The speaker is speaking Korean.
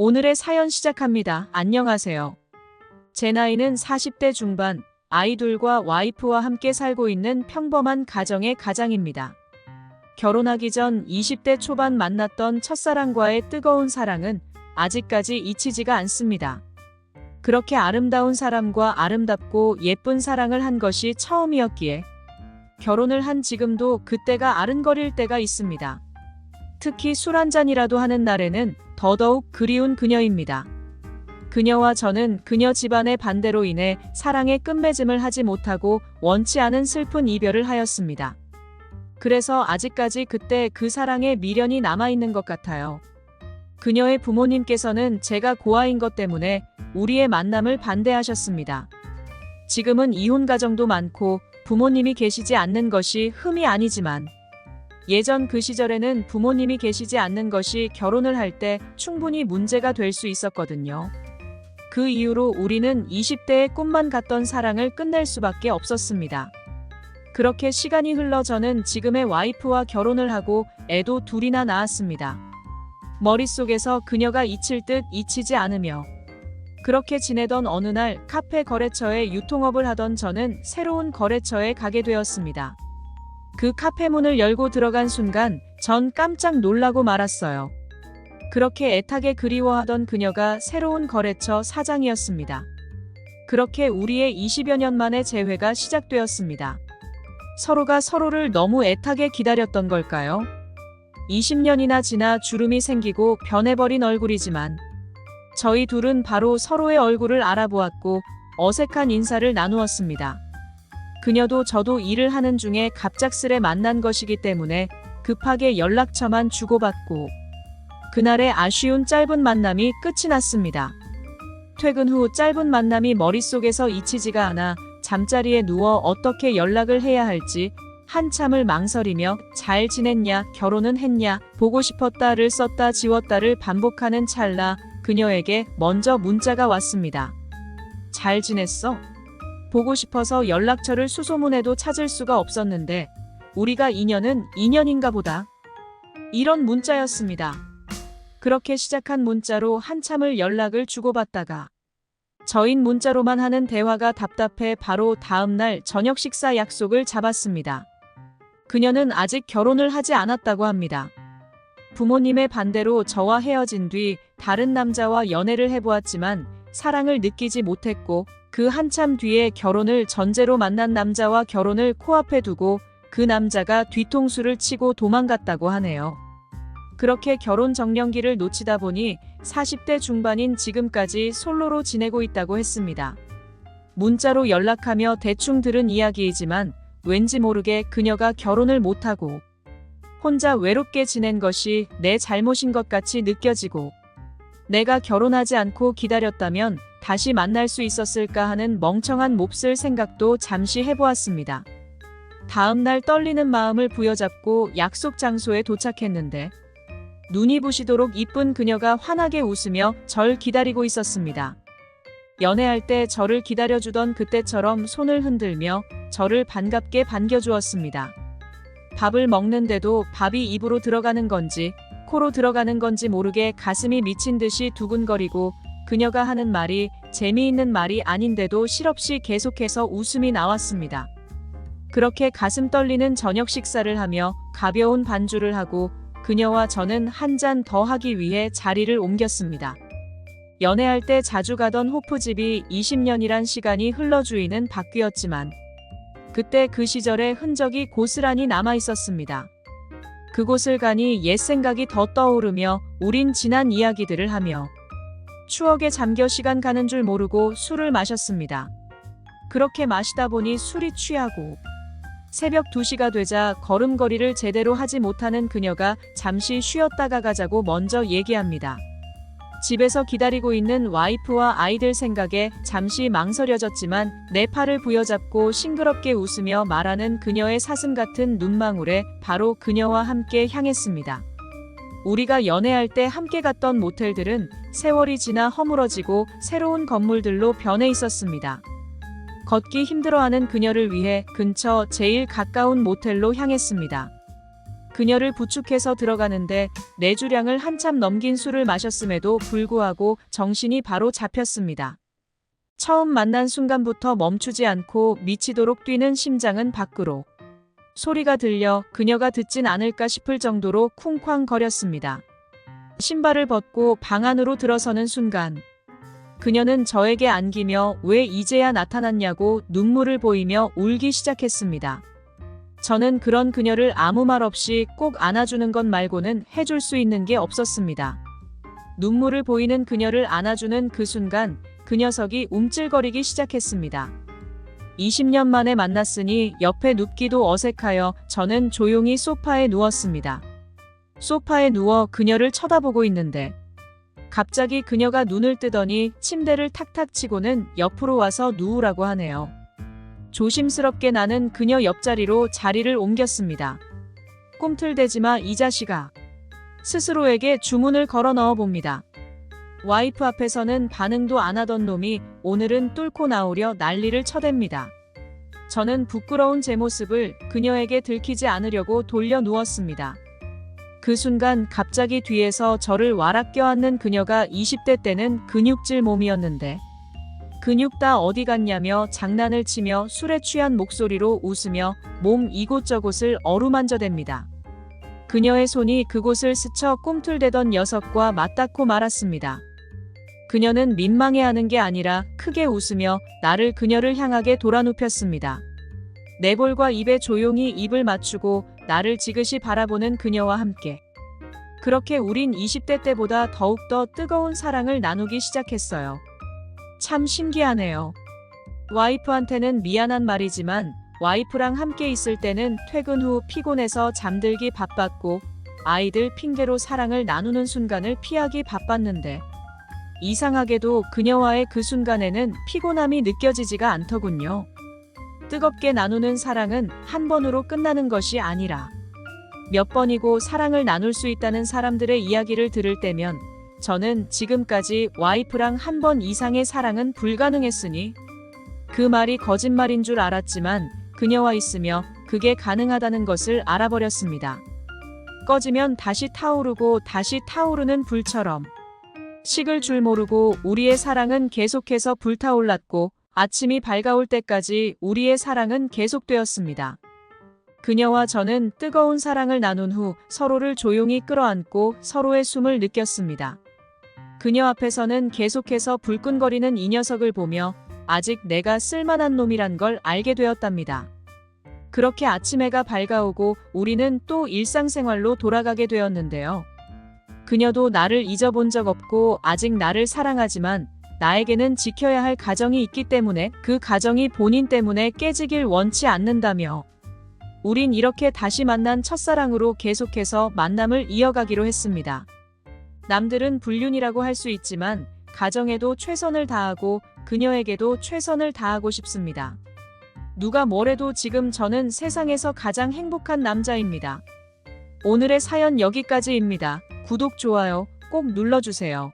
오늘의 사연 시작합니다. 안녕하세요. 제 나이는 40대 중반, 아이들과 와이프와 함께 살고 있는 평범한 가정의 가장입니다. 결혼하기 전 20대 초반 만났던 첫사랑과의 뜨거운 사랑은 아직까지 잊히지가 않습니다. 그렇게 아름다운 사람과 아름답고 예쁜 사랑을 한 것이 처음이었기에 결혼을 한 지금도 그때가 아른거릴 때가 있습니다. 특히 술 한잔이라도 하는 날에는 더더욱 그리운 그녀입니다. 그녀와 저는 그녀 집안의 반대로 인해 사랑의 끝맺음을 하지 못하고 원치 않은 슬픈 이별을 하였습니다. 그래서 아직까지 그때 그 사랑의 미련이 남아있는 것 같아요. 그녀의 부모님께서는 제가 고아인 것 때문에 우리의 만남을 반대하셨습니다. 지금은 이혼 가정도 많고 부모님이 계시지 않는 것이 흠이 아니지만 예전 그 시절에는 부모님이 계시지 않는 것이 결혼을 할 때 충분히 문제가 될 수 있었거든요. 그 이후로 우리는 20대의 꿈만 같던 사랑을 끝낼 수밖에 없었습니다. 그렇게 시간이 흘러 저는 지금의 와이프와 결혼을 하고 애도 둘이나 낳았습니다. 머릿속에서 그녀가 잊힐 듯 잊히지 않으며 그렇게 지내던 어느 날 카페 거래처에 유통업을 하던 저는 새로운 거래처에 가게 되었습니다. 그 카페 문을 열고 들어간 순간 전 깜짝 놀라고 말았어요. 그렇게 애타게 그리워하던 그녀가 새로운 거래처 사장이었습니다. 그렇게 우리의 20여 년 만의 재회가 시작되었습니다. 서로가 서로를 너무 애타게 기다렸던 걸까요? 20년이나 지나 주름이 생기고 변해버린 얼굴이지만 저희 둘은 바로 서로의 얼굴을 알아보았고 어색한 인사를 나누었습니다. 그녀도 저도 일을 하는 중에 갑작스레 만난 것이기 때문에 급하게 연락처만 주고받고 그날의 아쉬운 짧은 만남이 끝이 났습니다. 퇴근 후 짧은 만남이 머릿속에서 잊히지가 않아 잠자리에 누워 어떻게 연락을 해야 할지 한참을 망설이며 잘 지냈냐, 결혼은 했냐, 보고 싶었다를 썼다 지웠다를 반복하는 찰나 그녀에게 먼저 문자가 왔습니다. 잘 지냈어? 보고 싶어서 연락처를 수소문해도 찾을 수가 없었는데 우리가 인연은 인연인가 보다. 이런 문자였습니다. 그렇게 시작한 문자로 한참을 연락을 주고받다가 저인 문자로만 하는 대화가 답답해 바로 다음 날 저녁 식사 약속을 잡았습니다. 그녀는 아직 결혼을 하지 않았다고 합니다. 부모님의 반대로 저와 헤어진 뒤 다른 남자와 연애를 해보았지만 사랑을 느끼지 못했고 그 한참 뒤에 결혼을 전제로 만난 남자와 결혼을 코앞에 두고 그 남자가 뒤통수를 치고 도망갔다고 하네요. 그렇게 결혼 정년기를 놓치다 보니 40대 중반인 지금까지 솔로로 지내고 있다고 했습니다. 문자로 연락하며 대충 들은 이야기이지만 왠지 모르게 그녀가 결혼을 못하고 혼자 외롭게 지낸 것이 내 잘못인 것 같이 느껴지고 내가 결혼하지 않고 기다렸다면 다시 만날 수 있었을까 하는 멍청한 몹쓸 생각도 잠시 해보았습니다. 다음 날 떨리는 마음을 부여잡고 약속 장소에 도착했는데 눈이 부시도록 이쁜 그녀가 환하게 웃으며 절 기다리고 있었습니다. 연애할 때 저를 기다려주던 그때처럼 손을 흔들며 저를 반갑게 반겨주었습니다. 밥을 먹는데도 밥이 입으로 들어가는 건지 코로 들어가는 건지 모르게 가슴이 미친 듯이 두근거리고 그녀가 하는 말이 재미있는 말이 아닌데도 실없이 계속해서 웃음이 나왔습니다. 그렇게 가슴 떨리는 저녁 식사를 하며 가벼운 반주를 하고 그녀와 저는 한 잔 더 하기 위해 자리를 옮겼습니다. 연애할 때 자주 가던 호프집이 20년이란 시간이 흘러주이는 바뀌었지만 그때 그 시절의 흔적이 고스란히 남아 있었습니다. 그곳을 가니 옛 생각이 더 떠오르며 우린 지난 이야기들을 하며 추억에 잠겨 시간 가는 줄 모르고 술을 마셨습니다. 그렇게 마시다 보니 술이 취하고 새벽 2시가 되자 걸음걸이를 제대로 하지 못하는 그녀가 잠시 쉬었다가 가자고 먼저 얘기합니다. 집에서 기다리고 있는 와이프와 아이들 생각에 잠시 망설여졌지만 내 팔을 부여잡고 싱그럽게 웃으며 말하는 그녀의 사슴 같은 눈망울에 바로 그녀와 함께 향했습니다. 우리가 연애할 때 함께 갔던 모텔들은 세월이 지나 허물어지고 새로운 건물들로 변해 있었습니다. 걷기 힘들어하는 그녀를 위해 근처 제일 가까운 모텔로 향했습니다. 그녀를 부축해서 들어가는데 내주량을 한참 넘긴 술을 마셨음에도 불구하고 정신이 바로 잡혔습니다. 처음 만난 순간부터 멈추지 않고 미치도록 뛰는 심장은 밖으로. 소리가 들려 그녀가 듣진 않을까 싶을 정도로 쿵쾅거렸습니다. 신발을 벗고 방 안으로 들어서는 순간 그녀는 저에게 안기며 왜 이제야 나타났냐고 눈물을 보이며 울기 시작했습니다. 저는 그런 그녀를 아무 말 없이 꼭 안아주는 것 말고는 해줄 수 있는 게 없었습니다. 눈물을 보이는 그녀를 안아주는 그 순간 그 녀석이 움찔거리기 시작했습니다. 20년 만에 만났으니 옆에 눕기도 어색하여 저는 조용히 소파에 누웠습니다. 소파에 누워 그녀를 쳐다보고 있는데 갑자기 그녀가 눈을 뜨더니 침대를 탁탁 치고는 옆으로 와서 누우라고 하네요. 조심스럽게 나는 그녀 옆자리로 자리를 옮겼습니다. 꿈틀대지마 이 자식아. 스스로에게 주문을 걸어 넣어 봅니다. 와이프 앞에서는 반응도 안 하던 놈이 오늘은 뚫고 나오려 난리를 쳐댑니다. 저는 부끄러운 제 모습을 그녀에게 들키지 않으려고 돌려 누웠습니다. 그 순간 갑자기 뒤에서 저를 와락 껴안는 그녀가 20대 때는 근육질 몸이었는데 근육 다 어디 갔냐며 장난을 치며 술에 취한 목소리로 웃으며 몸 이곳저곳을 어루만져댑니다. 그녀의 손이 그곳을 스쳐 꿈틀대던 녀석과 맞닿고 말았습니다. 그녀는 민망해하는 게 아니라 크게 웃으며 나를 그녀를 향하게 돌아눕혔습니다. 내 볼과 입에 조용히 입을 맞추고 나를 지그시 바라보는 그녀와 함께. 그렇게 우린 20대 때보다 더욱더 뜨거운 사랑을 나누기 시작했어요. 참 신기하네요. 와이프한테는 미안한 말이지만 와이프랑 함께 있을 때는 퇴근 후 피곤해서 잠들기 바빴고 아이들 핑계로 사랑을 나누는 순간을 피하기 바빴는데 이상하게도 그녀와의 그 순간에는 피곤함이 느껴지지가 않더군요. 뜨겁게 나누는 사랑은 한 번으로 끝나는 것이 아니라 몇 번이고 사랑을 나눌 수 있다는 사람들의 이야기를 들을 때면 저는 지금까지 와이프랑 한 번 이상의 사랑은 불가능했으니 그 말이 거짓말인 줄 알았지만 그녀와 있으며 그게 가능하다는 것을 알아버렸습니다. 꺼지면 다시 타오르고 다시 타오르는 불처럼 식을 줄 모르고 우리의 사랑은 계속해서 불타올랐고 아침이 밝아올 때까지 우리의 사랑은 계속되었습니다. 그녀와 저는 뜨거운 사랑을 나눈 후 서로를 조용히 끌어안고 서로의 숨을 느꼈습니다. 그녀 앞에서는 계속해서 불끈거리는 이 녀석을 보며 아직 내가 쓸만한 놈이란 걸 알게 되었답니다. 그렇게 아침 해가 밝아오고 우리는 또 일상생활로 돌아가게 되었는데요. 그녀도 나를 잊어본 적 없고 아직 나를 사랑하지만 나에게는 지켜야 할 가정이 있기 때문에 그 가정이 본인 때문에 깨지길 원치 않는다며 우린 이렇게 다시 만난 첫사랑으로 계속해서 만남을 이어가기로 했습니다. 남들은 불륜이라고 할 수 있지만 가정에도 최선을 다하고 그녀에게도 최선을 다하고 싶습니다. 누가 뭐래도 지금 저는 세상에서 가장 행복한 남자입니다. 오늘의 사연 여기까지입니다. 구독, 좋아요 꼭 눌러주세요.